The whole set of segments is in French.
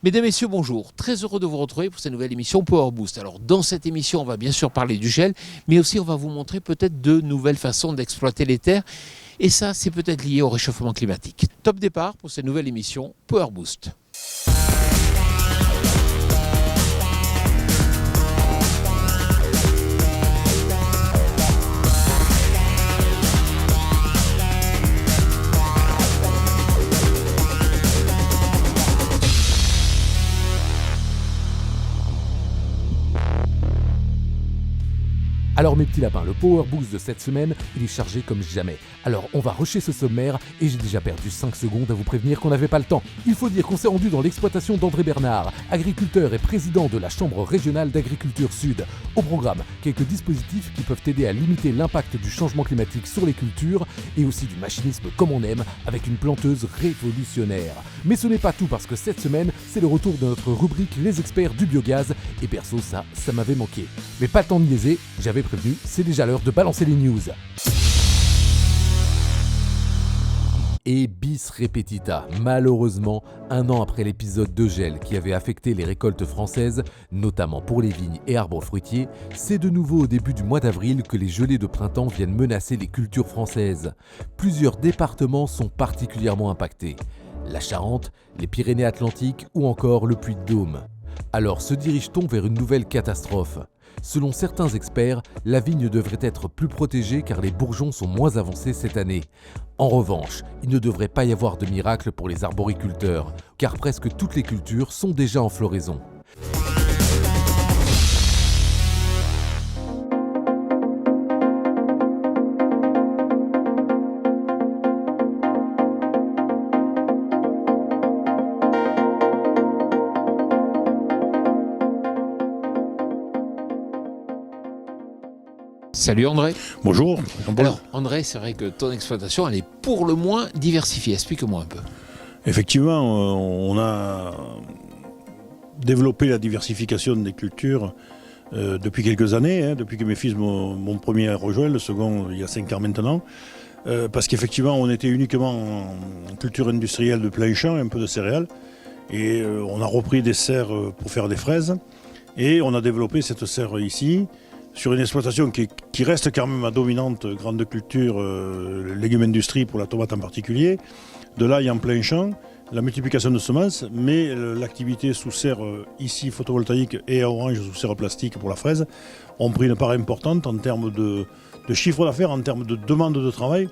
Mesdames, Messieurs, bonjour. Très heureux de vous retrouver pour cette nouvelle émission Power Boost. Alors, dans cette émission, on va bien sûr parler du gel, mais aussi on va vous montrer peut-être de nouvelles façons d'exploiter les terres. Et ça, c'est peut-être lié au réchauffement climatique. Top départ pour cette nouvelle émission Power Boost. Alors mes petits lapins, le Power Boost de cette semaine, il est chargé comme jamais. Alors on va rusher ce sommaire et j'ai déjà perdu 5 secondes à vous prévenir qu'on n'avait pas le temps. Il faut dire qu'on s'est rendu dans l'exploitation d'André Bernard, agriculteur et président de la Chambre régionale d'agriculture sud. Au programme, quelques dispositifs qui peuvent aider à limiter l'impact du changement climatique sur les cultures et aussi du machinisme comme on aime avec une planteuse révolutionnaire. Mais ce n'est pas tout parce que cette semaine, c'est le retour de notre rubrique Les experts du biogaz et perso ça m'avait manqué. Mais pas le temps de niaiser, j'avais prévenu, c'est déjà l'heure de balancer les news. Et bis repetita, malheureusement, un an après l'épisode de gel qui avait affecté les récoltes françaises, notamment pour les vignes et arbres fruitiers, c'est de nouveau au début du mois d'avril que les gelées de printemps viennent menacer les cultures françaises. Plusieurs départements sont particulièrement impactés. La Charente, les Pyrénées-Atlantiques ou encore le Puy-de-Dôme. Alors se dirige-t-on vers une nouvelle catastrophe ? Selon certains experts, la vigne devrait être plus protégée car les bourgeons sont moins avancés cette année. En revanche, il ne devrait pas y avoir de miracle pour les arboriculteurs, car presque toutes les cultures sont déjà en floraison. Salut André. Bonjour. Alors André, c'est vrai que ton exploitation, elle est pour le moins diversifiée. Explique-moi un peu. Effectivement, on a développé la diversification des cultures depuis quelques années, depuis que mes fils mon premier a rejoint, le second il y a 5 ans maintenant. Parce qu'effectivement, on était uniquement en culture industrielle de plein champ, un peu de céréales. Et on a repris des serres pour faire des fraises. Et on a développé cette serre ici, sur une exploitation qui reste quand même à dominante grande culture, légumes industrie pour la tomate en particulier. De là, il y a en plein champ la multiplication de semences, mais l'activité sous serre ici photovoltaïque et à Orange sous serre plastique pour la fraise ont pris une part importante en termes de chiffre d'affaires, en termes de demande de travail,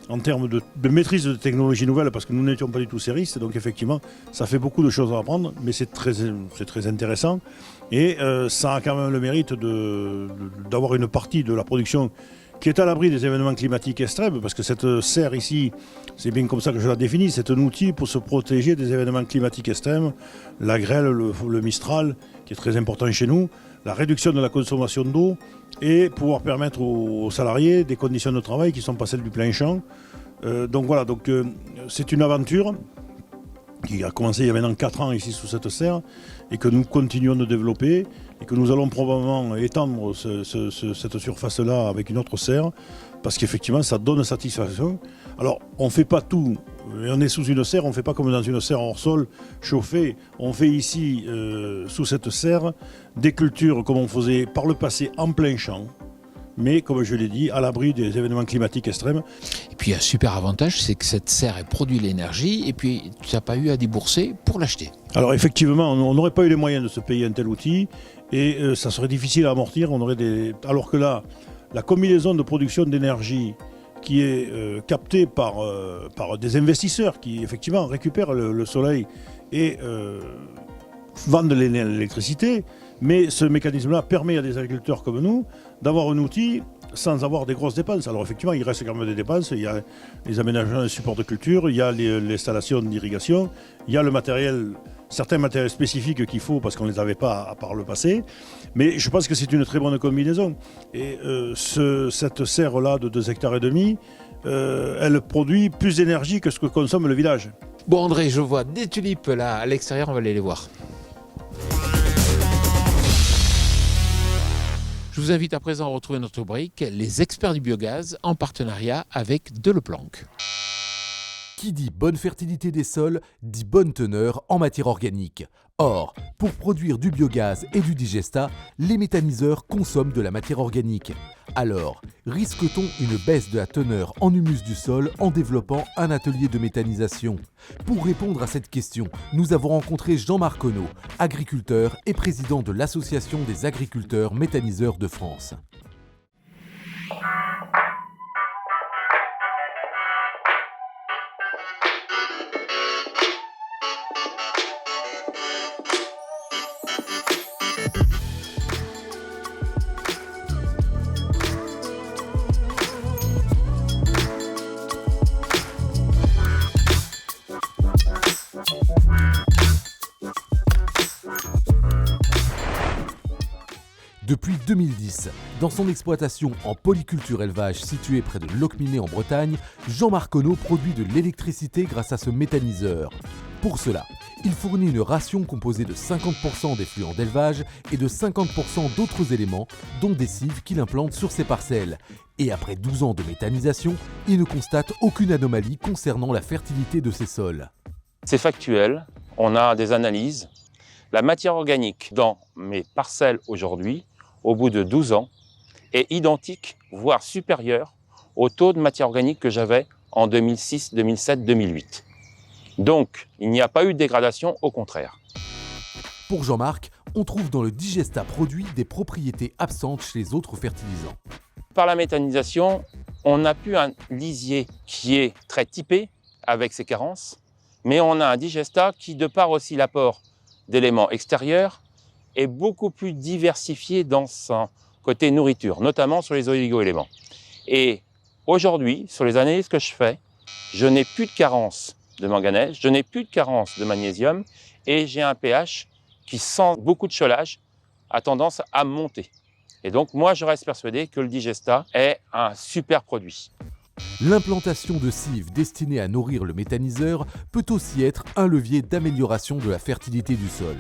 en termes de maîtrise de technologies nouvelles, parce que nous n'étions pas du tout séristes, donc effectivement, ça fait beaucoup de choses à apprendre, mais c'est très intéressant. Et ça a quand même le mérite d'avoir une partie de la production qui est à l'abri des événements climatiques extrêmes, parce que cette serre ici, c'est bien comme ça que je la définis, c'est un outil pour se protéger des événements climatiques extrêmes, la grêle, le mistral, qui est très important chez nous, la réduction de la consommation d'eau, et pouvoir permettre aux salariés des conditions de travail qui ne sont pas celles du plein champ. Donc voilà, c'est une aventure qui a commencé il y a maintenant 4 ans ici sous cette serre et que nous continuons de développer et que nous allons probablement étendre cette surface-là avec une autre serre parce qu'effectivement ça donne satisfaction. Alors on ne fait pas tout, on est sous une serre, on ne fait pas comme dans une serre hors sol chauffée, on fait ici sous cette serre des cultures comme on faisait par le passé en plein champ. Mais comme je l'ai dit, à l'abri des événements climatiques extrêmes. Et puis un super avantage, c'est que cette serre elle produit l'énergie et puis tu n'as pas eu à débourser pour l'acheter. Alors effectivement, on n'aurait pas eu les moyens de se payer un tel outil et ça serait difficile à amortir. Alors que là, la combinaison de production d'énergie qui est captée par des investisseurs qui effectivement récupèrent le soleil et vendent l'électricité, mais ce mécanisme-là permet à des agriculteurs comme nous d'avoir un outil sans avoir des grosses dépenses. Alors effectivement, il reste quand même des dépenses, il y a les aménagements et supports de culture, il y a l'installation d'irrigation, il y a certains matériels spécifiques qu'il faut parce qu'on ne les avait pas par le passé, mais je pense que c'est une très bonne combinaison. Et cette serre-là de 2,5 hectares, elle produit plus d'énergie que ce que consomme le village. Bon André, je vois des tulipes là à l'extérieur, on va aller les voir. Je vous invite à présent à retrouver notre rubrique Les experts du biogaz en partenariat avec Deleplanque. Qui dit bonne fertilité des sols, dit bonne teneur en matière organique. Or, pour produire du biogaz et du digesta, les méthaniseurs consomment de la matière organique. Alors, risque-t-on une baisse de la teneur en humus du sol en développant un atelier de méthanisation? Pour répondre à cette question, nous avons rencontré Jean-Marc Conneau, agriculteur et président de l'Association des agriculteurs méthaniseurs de France. Depuis 2010, dans son exploitation en polyculture élevage située près de Locminé en Bretagne, Jean-Marc Conneau produit de l'électricité grâce à ce méthaniseur. Pour cela, il fournit une ration composée de 50% d'effluents d'élevage et de 50% d'autres éléments, dont des cives qu'il implante sur ses parcelles. Et après 12 ans de méthanisation, il ne constate aucune anomalie concernant la fertilité de ses sols. C'est factuel, on a des analyses. La matière organique dans mes parcelles aujourd'hui, au bout de 12 ans, est identique, voire supérieure au taux de matière organique que j'avais en 2006, 2007, 2008. Donc, il n'y a pas eu de dégradation, au contraire. Pour Jean-Marc, on trouve dans le digesta produit des propriétés absentes chez les autres fertilisants. Par la méthanisation, on n'a plus un lisier qui est très typé, avec ses carences, mais on a un digesta qui, de par aussi l'apport d'éléments extérieurs, est beaucoup plus diversifié dans son côté nourriture, notamment sur les oligo-éléments. Et aujourd'hui, sur les analyses que je fais, je n'ai plus de carence de manganèse, je n'ai plus de carence de magnésium et j'ai un pH qui, sans beaucoup de cholage, a tendance à monter. Et donc, moi, je reste persuadé que le digesta est un super produit. L'implantation de cives destinées à nourrir le méthaniseur peut aussi être un levier d'amélioration de la fertilité du sol.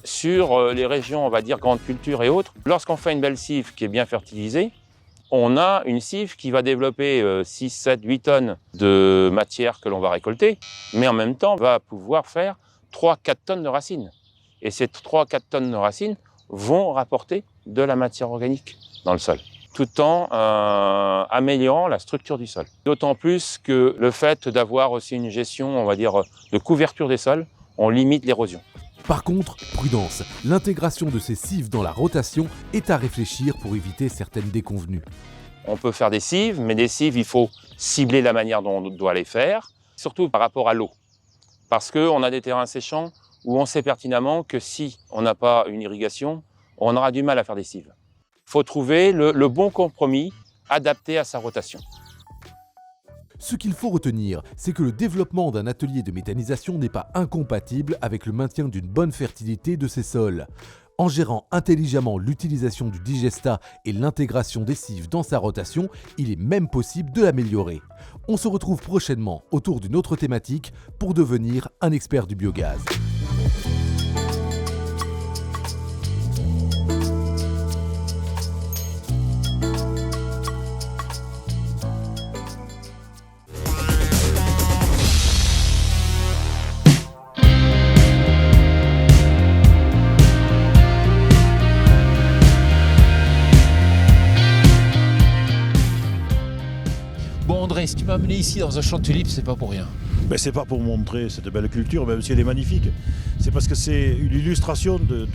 Sur les régions, on va dire, grandes cultures et autres, lorsqu'on fait une belle cive qui est bien fertilisée, on a une cive qui va développer 6, 7, 8 tonnes de matière que l'on va récolter, mais en même temps va pouvoir faire 3, 4 tonnes de racines. Et ces 3, 4 tonnes de racines vont rapporter de la matière organique dans le sol, tout en améliorant la structure du sol. D'autant plus que le fait d'avoir aussi une gestion, on va dire, de couverture des sols, on limite l'érosion. Par contre, prudence, l'intégration de ces cives dans la rotation est à réfléchir pour éviter certaines déconvenues. On peut faire des cives, mais des cives, il faut cibler la manière dont on doit les faire, surtout par rapport à l'eau. Parce qu'on a des terrains séchants où on sait pertinemment que si on n'a pas une irrigation, on aura du mal à faire des cives. Il faut trouver le bon compromis adapté à sa rotation. Ce qu'il faut retenir, c'est que le développement d'un atelier de méthanisation n'est pas incompatible avec le maintien d'une bonne fertilité de ces sols. En gérant intelligemment l'utilisation du digesta et l'intégration des cives dans sa rotation, il est même possible de l'améliorer. On se retrouve prochainement autour d'une autre thématique pour devenir un expert du biogaz. Bon André, si tu m'as amené ici dans un champ de tulipes, c'est pas pour rien. Ben, c'est pas pour montrer cette belle culture, même si elle est magnifique. C'est parce que c'est une illustration de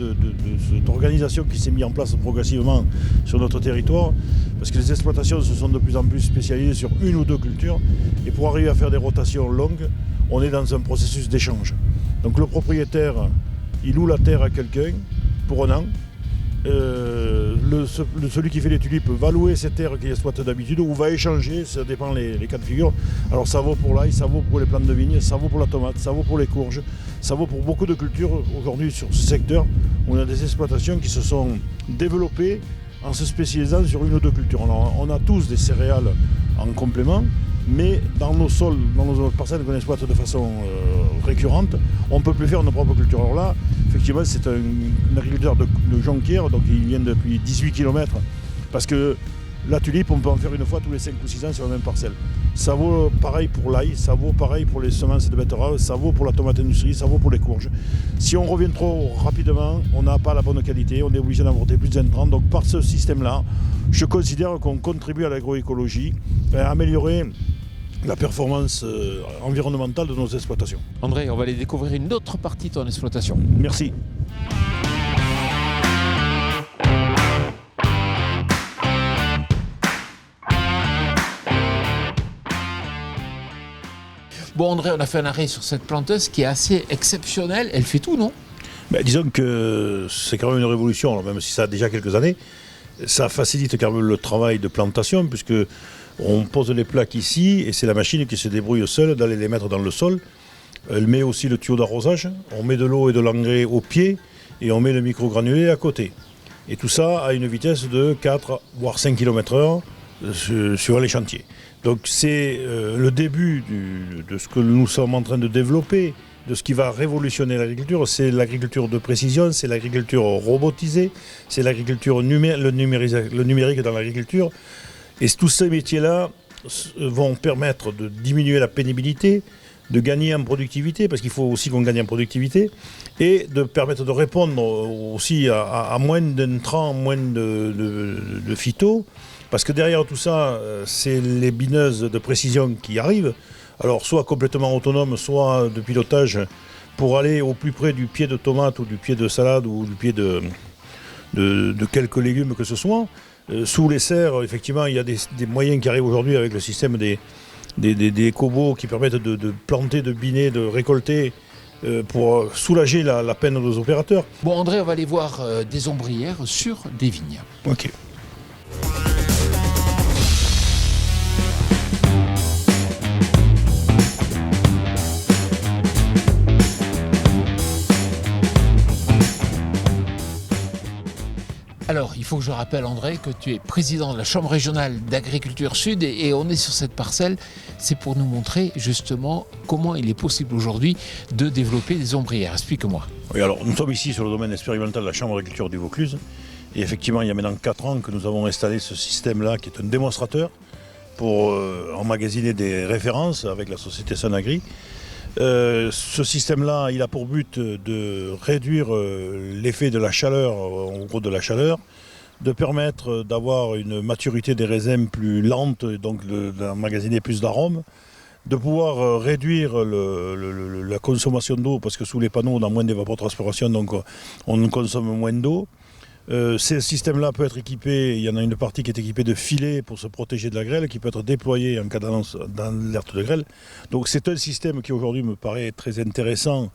cette organisation qui s'est mise en place progressivement sur notre territoire. Parce que les exploitations se sont de plus en plus spécialisées sur une ou deux cultures. Et pour arriver à faire des rotations longues, on est dans un processus d'échange. Donc le propriétaire, il loue la terre à quelqu'un pour un an. Celui qui fait les tulipes va louer cette terre qu'il exploite d'habitude ou va échanger, ça dépend les cas de figure. Alors ça vaut pour l'ail, ça vaut pour les plantes de vigne, ça vaut pour la tomate, ça vaut pour les courges, ça vaut pour beaucoup de cultures aujourd'hui sur ce secteur où on a des exploitations qui se sont développées en se spécialisant sur une ou deux cultures. Alors, on a tous des céréales en complément, mais dans nos sols, dans nos parcelles qu'on exploite de façon récurrente, on ne peut plus faire nos propres cultures. Alors là, effectivement, c'est un agriculteur de Jonquière, donc il vient depuis 18 km, parce que la tulipe, on peut en faire une fois tous les 5 ou 6 ans sur la même parcelle. Ça vaut pareil pour l'ail, ça vaut pareil pour les semences de betteraves, ça vaut pour la tomate industrie, ça vaut pour les courges. Si on revient trop rapidement, on n'a pas la bonne qualité, on est obligé d'apporter plus d'intrants. Donc par ce système-là, je considère qu'on contribue à l'agroécologie, à améliorer la performance environnementale de nos exploitations. André, on va aller découvrir une autre partie de ton exploitation. Merci. Bon André, on a fait un arrêt sur cette planteuse qui est assez exceptionnelle. Elle fait tout, non? Disons que c'est quand même une révolution, alors même si ça a déjà quelques années. Ça facilite quand même le travail de plantation, puisque on pose les plaques ici et c'est la machine qui se débrouille seule d'aller les mettre dans le sol. Elle met aussi le tuyau d'arrosage, on met de l'eau et de l'engrais au pied et on met le microgranulé à côté. Et tout ça à une vitesse de 4 voire 5 km/h sur les chantiers. Donc c'est le début de ce que nous sommes en train de développer, de ce qui va révolutionner l'agriculture. C'est l'agriculture de précision, c'est l'agriculture robotisée, c'est l'agriculture le numérique dans l'agriculture. Et tous ces métiers-là vont permettre de diminuer la pénibilité, de gagner en productivité, parce qu'il faut aussi qu'on gagne en productivité, et de permettre de répondre aussi à moins d'intrants, moins de phyto, parce que derrière tout ça, c'est les bineuses de précision qui arrivent, alors soit complètement autonomes, soit de pilotage, pour aller au plus près du pied de tomate ou du pied de salade ou du pied de quelques légumes que ce soit. Sous les serres, effectivement, il y a des moyens qui arrivent aujourd'hui avec le système des cobots qui permettent de planter, de biner, de récolter pour soulager la peine aux opérateurs. Bon André, on va aller voir des ombrières sur des vignes. Ok. Alors, il faut que je rappelle, André, que tu es président de la Chambre régionale d'agriculture sud et on est sur cette parcelle. C'est pour nous montrer justement comment il est possible aujourd'hui de développer des ombrières. Explique-moi. Oui, alors nous sommes ici sur le domaine expérimental de la Chambre d'agriculture du Vaucluse. Et effectivement, il y a maintenant 4 ans que nous avons installé ce système-là qui est un démonstrateur pour emmagasiner des références avec la société Sunagri. Ce système-là, il a pour but de réduire l'effet de la chaleur, en gros de la chaleur, de permettre d'avoir une maturité des raisins plus lente, donc d'emmagasiner plus d'arômes, de pouvoir réduire la consommation d'eau, parce que sous les panneaux, on a moins d'évapotranspiration, donc on consomme moins d'eau. Ce système-là peut être équipé, il y en a une partie qui est équipée de filets pour se protéger de la grêle, qui peut être déployé en cas d'annonce dans l'alerte de grêle. Donc c'est un système qui aujourd'hui me paraît très intéressant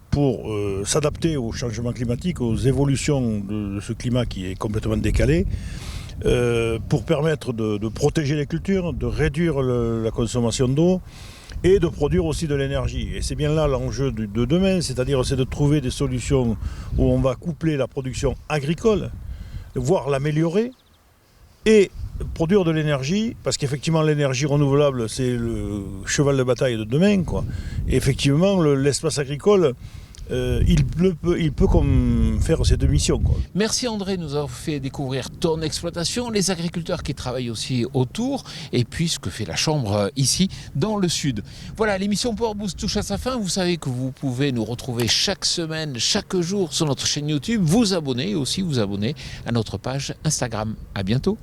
pour s'adapter au changement climatique, aux évolutions de ce climat qui est complètement décalé, pour permettre de protéger les cultures, de réduire la consommation d'eau, et de produire aussi de l'énergie. Et c'est bien là l'enjeu de demain, c'est-à-dire c'est de trouver des solutions où on va coupler la production agricole, voire l'améliorer, et produire de l'énergie, parce qu'effectivement l'énergie renouvelable, c'est le cheval de bataille de demain, quoi. Et effectivement, l'espace agricole, il peut comme faire ces deux missions, quoi. Merci André, nous avons fait découvrir ton exploitation, les agriculteurs qui travaillent aussi autour, et puis ce que fait la Chambre ici dans le sud. Voilà, l'émission Power Boost touche à sa fin. Vous savez que vous pouvez nous retrouver chaque semaine, chaque jour sur notre chaîne YouTube, vous abonner et aussi vous abonner à notre page Instagram. À bientôt.